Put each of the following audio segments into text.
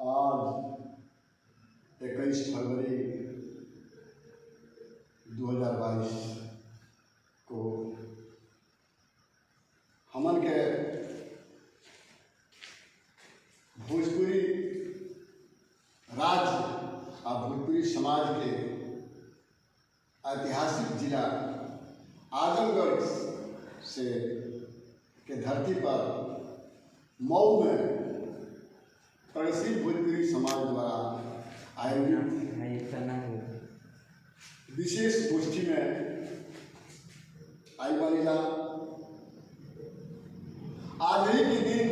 आज 21 फरवरी 2022 को हमन के भोजपुरी राज्य और भोजपुरी समाज के ऐतिहासिक जिला आजमगढ़ से के धरती पर मऊ में प्रगतिशील भोजपुरी समाज द्वारा आयोजित विशेष गोष्ठी में आई वालीला आज ही के दिन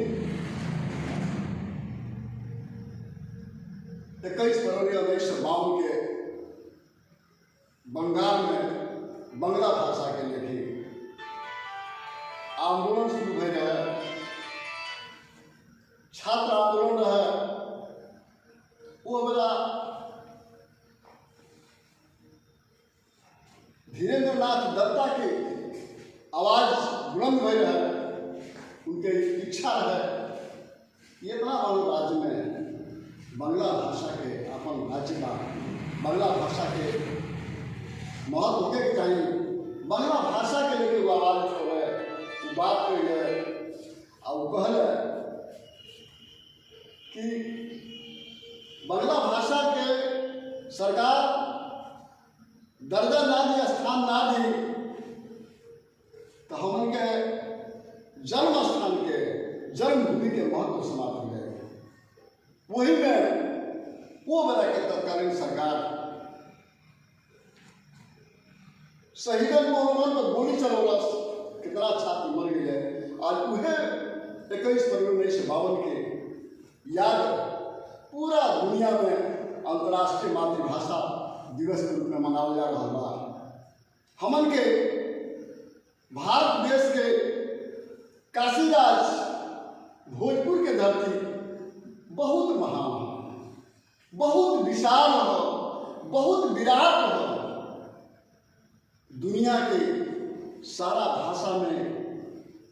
21 फरवरी 1952 के बंगाल में बंगला भाषा के लेके आंदोलन शुरू भय रहे, छात्र आंदोलन रहे। वो बड़ा धीरेन्द्र नाथ दत्ता की आवाज बुलंद भय रहे, उनके इच्छा है ये इतना बड़ा राज्य में बंगला भाषा के अपन राज्य का बंगला भाषा के महत्व होके के चाहिए। बंगला भाषा के लेके वो आवाज उठावे, वो बात कर गए और कहले कि बंगला भाषा के सरकार दर्जा ना दी, स्थान ना दी तो हमन के जन्म स्थान के जन्मभूमि के महत्व समाप्त हो गए। वही में वो बता के तत्कालीन सरकार शहीदन को उन्होंने गोली चलौलस, कितना छात्र मर गए। आज उहे 21 फरवरी 1952 के याद पूरा दुनिया में अंतर्राष्ट्रीय मातृभाषा दिवस के रूप में मनाया जा रहा बा। हमन के भारत देश के काशीराज भोजपुर के धरती बहुत महान है, बहुत विशाल है, बहुत विराट है। दुनिया के सारा भाषा में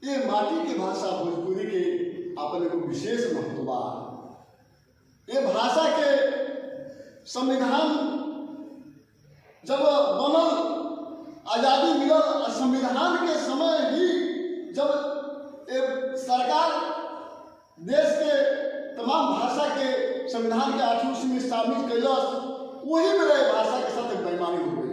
ये माटी की भाषा भोजपुरी के अपने को विशेष महत्व बा। ये भाषा के संविधान जब बनल, आज़ादी मिलल, संविधान के समय ही जब सरकार देश के तमाम भाषा के संविधान के 8वीं में शामिल कैलस, वही में भाषा के साथ बेईमानी हो गई।